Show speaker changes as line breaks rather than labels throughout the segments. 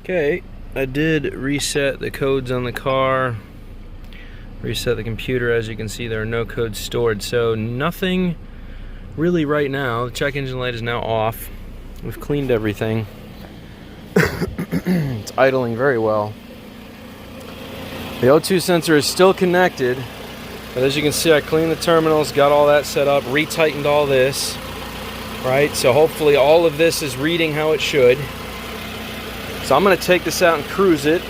Okay, I did reset the codes on the car, reset the computer. As you can see, there are no codes stored, so nothing really right now. The check engine light is now off. We've cleaned everything. It's idling very well. The O2 sensor is still connected, but as you can see, I cleaned the terminals, got all that set up, retightened all this, right? So hopefully all of this is reading how it should. So I'm going to take this out and cruise it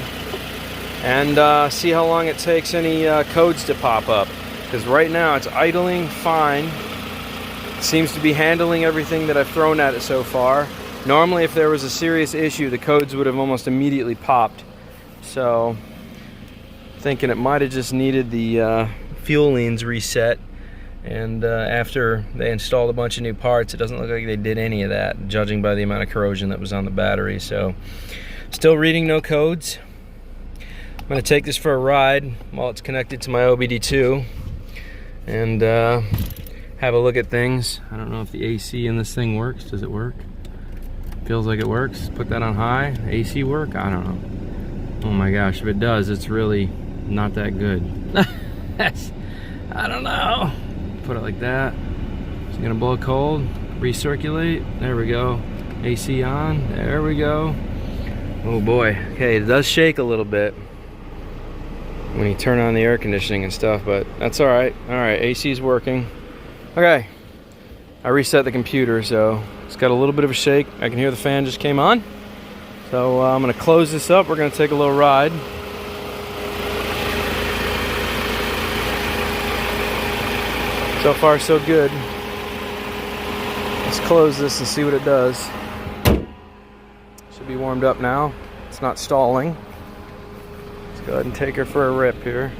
and see how long it takes any codes to pop up. Because right now it's idling fine. It seems to be handling everything that I've thrown at it so far. Normally if there was a serious issue, the codes would have almost immediately popped. So thinking it might have just needed the fuel leans reset. And after they installed a bunch of new parts, it doesn't look like they did any of that, judging by the amount of corrosion that was on the battery. So still reading no codes. I'm going to take this for a ride while it's connected to my OBD2 and have a look at things. I don't know if the AC in this thing works. Does it work? Feels like it works. Put that on high. AC work? I don't know. Oh my gosh, if it does, it's really not that good. I don't know. Put it like that. It's gonna blow cold. Recirculate. There we go. AC on. There we go. Oh boy. Okay, it does shake a little bit when you turn on the air conditioning and stuff, but that's all right. All right, AC is working. Okay, I reset the computer, so it's got a little bit of a shake. I can hear the fan just came on. So I'm gonna close this up. We're gonna take a little ride. So far, so good. Let's close this and see what it does. Should be warmed up now. It's not stalling. Let's go ahead and take her for a rip here.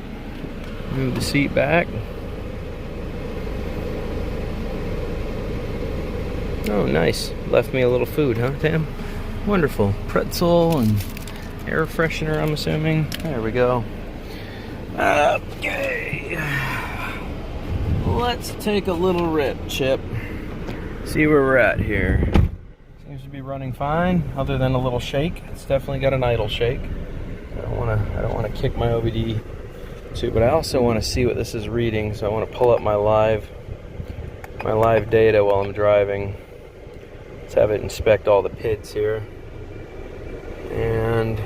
Move the seat back. Oh, nice. Left me a little food, huh, Tam? Wonderful. Pretzel and air freshener, I'm assuming. There we go. Okay. Let's take a little rip, Chip. See where we're at here. Seems to be running fine, other than a little shake. It's definitely got an idle shake. I don't wanna kick my OBD2, but I also want to see what this is reading. So I want to pull up my live data while I'm driving. Let's have it inspect all the PIDs here and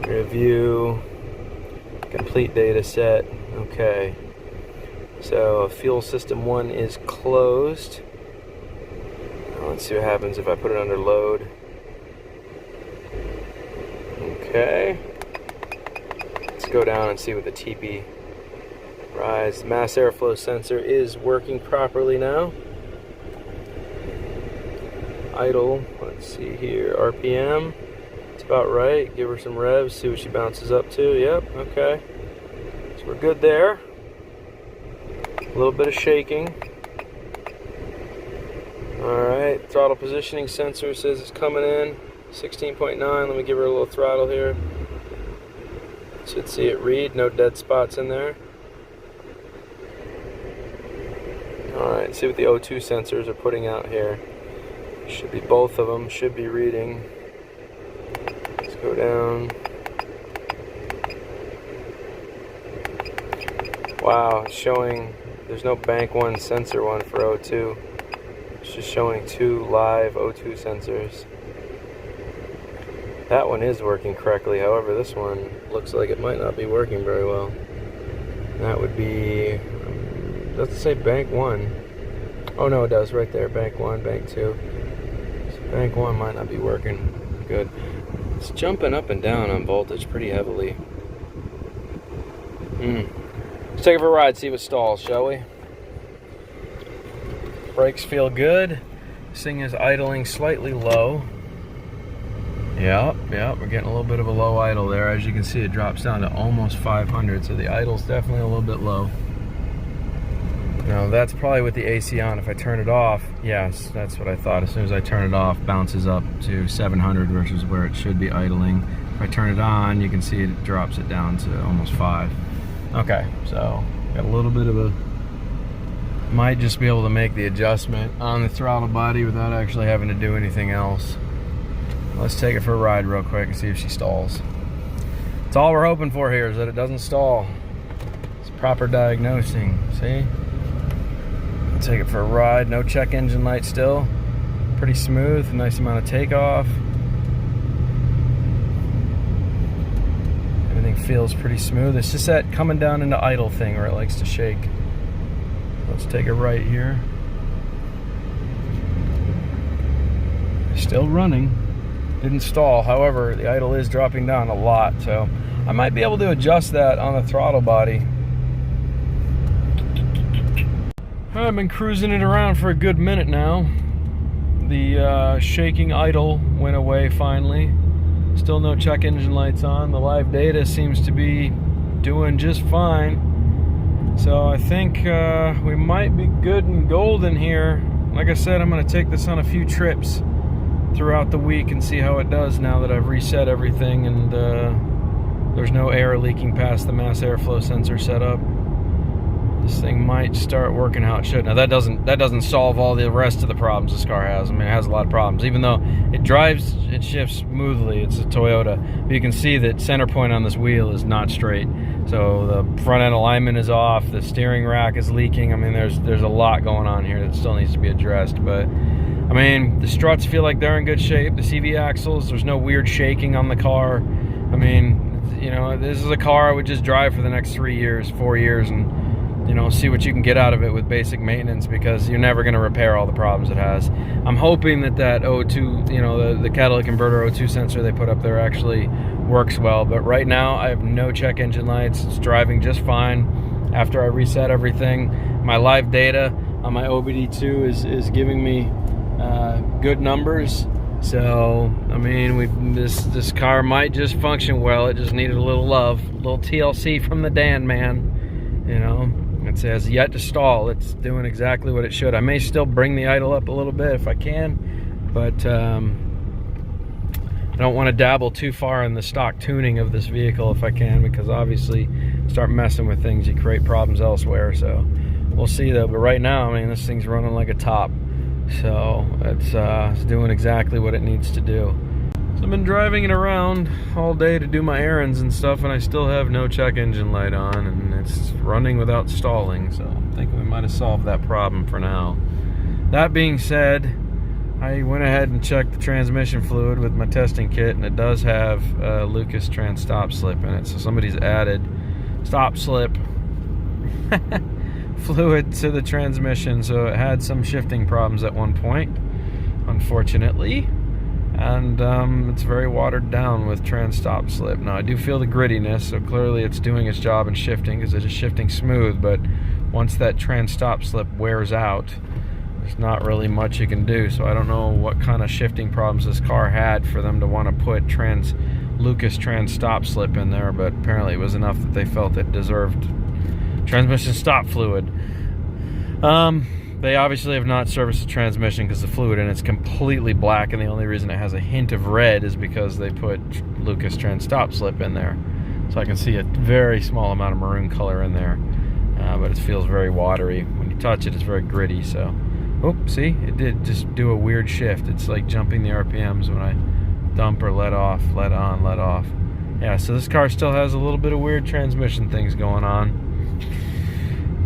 review complete data set. Okay. So fuel system 1 is closed. Now let's see what happens if I put it under load. Okay. Let's go down and see what the TP rise. Mass airflow sensor is working properly now. Idle. Let's see here. RPM. It's about right. Give her some revs. See what she bounces up to. Yep. Okay. So we're good there. A little bit of shaking. Alright, throttle positioning sensor says it's coming in. 16.9. Let me give her a little throttle here. Should see it read. No dead spots in there. Alright, see what the O2 sensors are putting out here. Should be both of them. Should be reading. Let's go down. Wow, it's showing. There's no bank 1 sensor one for O2. It's just showing 2 live O2 sensors. That one is working correctly, however this one looks like it might not be working very well. That would be, doesn't say bank 1. Oh no, it does right there, bank 1, bank 2. So bank 1 might not be working good. It's jumping up and down on voltage pretty heavily. Let's take it for a ride, see what stalls, shall we? Brakes feel good. This thing is idling slightly low. Yep, we're getting a little bit of a low idle there. As you can see, it drops down to almost 500, so the idle's definitely a little bit low. Now, that's probably with the AC on. If I turn it off, yes, that's what I thought. As soon as I turn it off, bounces up to 700 versus where it should be idling. If I turn it on, you can see it drops it down to almost 5. Okay, so got a little bit of a, might just be able to make the adjustment on the throttle body without actually having to do anything else. Let's take it for a ride real quick and see if she stalls. That's all we're hoping for here, is that it doesn't stall. It's proper diagnosing, see? Take it for a ride. No check engine light still. Pretty smooth, nice amount of takeoff. Everything feels pretty smooth. It's just that coming down into idle thing where it likes to shake. Let's take it right here. Still running. Didn't stall. However, the idle is dropping down a lot, so I might be able to adjust that on the throttle body. I've been cruising it around for a good minute now. The shaking idle went away finally. Still no check engine lights on. The live data seems to be doing just fine. So I think we might be good and golden here. Like I said, I'm going to take this on a few trips throughout the week and see how it does now that I've reset everything and there's no air leaking past the mass airflow sensor setup. This thing might start working how it should. Now that doesn't solve all the rest of the problems this car has. I mean, it has a lot of problems. Even though it drives, it shifts smoothly. It's a Toyota. But you can see that center point on this wheel is not straight. So the front end alignment is off. The steering rack is leaking. I mean, there's a lot going on here that still needs to be addressed. But I mean, the struts feel like they're in good shape. The CV axles, there's no weird shaking on the car. I mean, you know, this is a car I would just drive for the next 3 years, 4 years, and you know, see what you can get out of it with basic maintenance, because you're never going to repair all the problems it has. I'm hoping that O2, you know, the catalytic converter O2 sensor they put up there actually works well. But right now, I have no check engine lights. It's driving just fine. After I reset everything, my live data on my OBD2 is giving me good numbers. So I mean, this car might just function well. It just needed a little love, a little TLC from the Dan man, you know. It has yet to stall. It's doing exactly what it should. I may still bring the idle up a little bit if I can, but I don't want to dabble too far in the stock tuning of this vehicle if I can, because obviously start messing with things, you create problems elsewhere. So we'll see though. But right now, I mean, this thing's running like a top. So it's doing exactly what it needs to do. So I've been driving it around all day to do my errands and stuff, and I still have no check engine light on, and it's running without stalling. So I'm thinking we might have solved that problem for now. That being said, I went ahead and checked the transmission fluid with my testing kit, and it does have Lucas Trans stop slip in it. So somebody's added stop slip fluid to the transmission, so it had some shifting problems at one point, unfortunately. And it's very watered down with trans stop slip. Now I do feel the grittiness, so clearly it's doing its job in shifting, because it is shifting smooth. But once that trans stop slip wears out, there's not really much you can do. So I don't know what kind of shifting problems this car had for them to want to put Lucas trans stop slip in there, but apparently it was enough that they felt it deserved transmission stop fluid. They obviously have not serviced the transmission, because the fluid in it's completely black, and the only reason it has a hint of red is because they put Lucas Trans stop slip in there. So I can see a very small amount of maroon color in there, but it feels very watery. When you touch it, it's very gritty. So, oh, see, it did just do a weird shift. It's like jumping the RPMs when I dump or let off, let on, let off. Yeah, so this car still has a little bit of weird transmission things going on.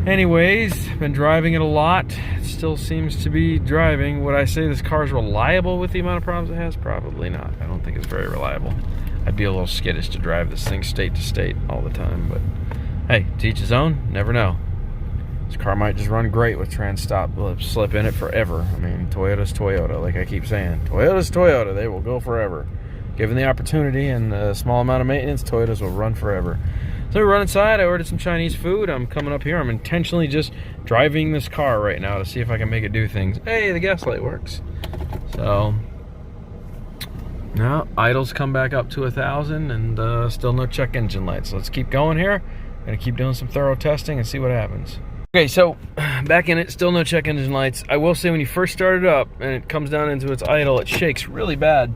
Anyways, been driving it a lot. It still seems to be driving. Would I say this car is reliable with the amount of problems it has? Probably not. I don't think it's very reliable. I'd be a little skittish to drive this thing state to state all the time, but hey, to each his own. Never know. This car might just run great with trans stop slip in it forever. I mean, Toyota's Toyota, like I keep saying. Toyota's Toyota. They will go forever. Given the opportunity and a small amount of maintenance, Toyotas will run forever. So we run inside. I ordered some Chinese food. I'm coming up here. I'm intentionally just driving this car right now to see if I can make it do things. Hey, the gas light works. So now idles come back up to 1,000, and still no check engine lights. So let's keep going here. Gonna keep doing some thorough testing and see what happens. Okay, so back in it, still no check engine lights. I will say, when you first start it up and it comes down into its idle, it shakes really bad.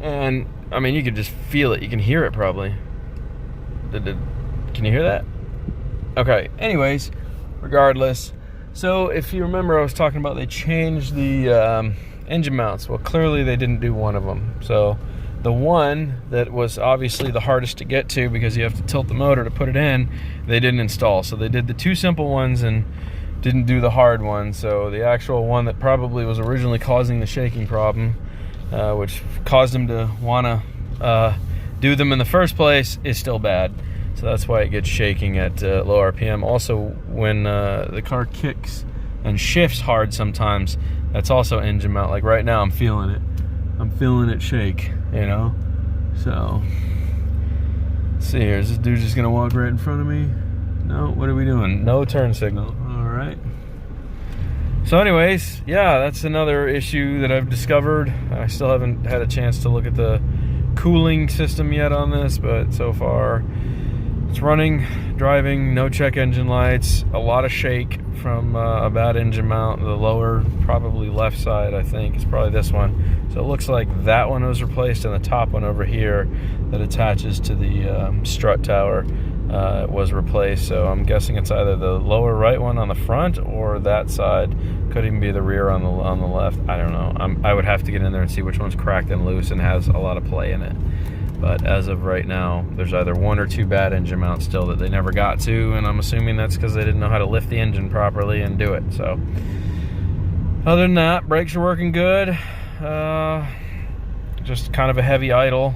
And I mean, you can just feel it. You can hear it probably. Can you hear that? Okay, anyways, regardless. So if you remember, I was talking about they changed the engine mounts. Well, clearly they didn't do one of them. So the one that was obviously the hardest to get to, because you have to tilt the motor to put it in, they didn't install. So they did the two simple ones and didn't do the hard one. So the actual one that probably was originally causing the shaking problem, which caused them to want to do them in the first place, is still bad. So that's why it gets shaking at low RPM. Also, when the car kicks and shifts hard sometimes, that's also engine mount. Like right now, I'm feeling it. I'm feeling it shake, you know? So, let's see here. Is this dude just gonna walk right in front of me? No, what are we doing? No turn signal. All right. So anyways, yeah, that's another issue that I've discovered. I still haven't had a chance to look at the cooling system yet on this, but so far it's running, driving, no check engine lights, a lot of shake from a bad engine mount. The lower, probably left side, I think, is probably this one. So it looks like that one was replaced, and the top one over here that attaches to the strut tower was replaced. So I'm guessing it's either the lower right one on the front or that side. Could even be the rear on the left. I don't know. I would have to get in there and see which one's cracked and loose and has a lot of play in it. But as of right now, there's either one or two bad engine mounts still that they never got to, and I'm assuming that's because they didn't know how to lift the engine properly and do it. So other than that, brakes are working good. Just kind of a heavy idle,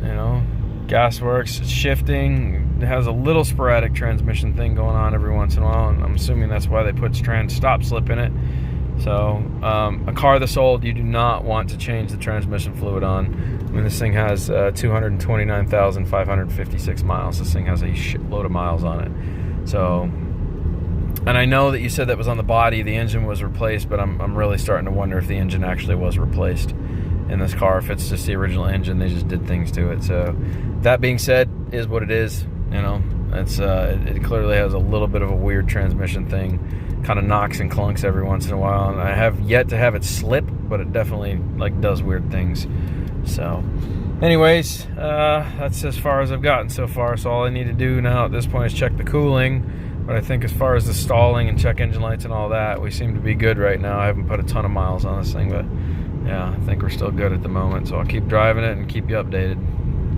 you know. Gas works, it's shifting. It has a little sporadic transmission thing going on every once in a while, and I'm assuming that's why they put trans stop slip in it. So a car this old, you do not want to change the transmission fluid on. I mean, this thing has 229,556 miles. This thing has a shitload of miles on it. So, and I know that you said that was on the body, the engine was replaced, but I'm really starting to wonder if the engine actually was replaced in this car. If it's just the original engine, they just did things to it. So that being said, is what it is. You know, it's it clearly has a little bit of a weird transmission thing. Kind of knocks and clunks every once in a while, and I have yet to have it slip, but it definitely like does weird things. So anyways, that's as far as I've gotten so far. So all I need to do now at this point is check the cooling. But I think as far as the stalling and check engine lights and all that, we seem to be good right now. I haven't put a ton of miles on this thing, but yeah, I think we're still good at the moment. So I'll keep driving it and keep you updated.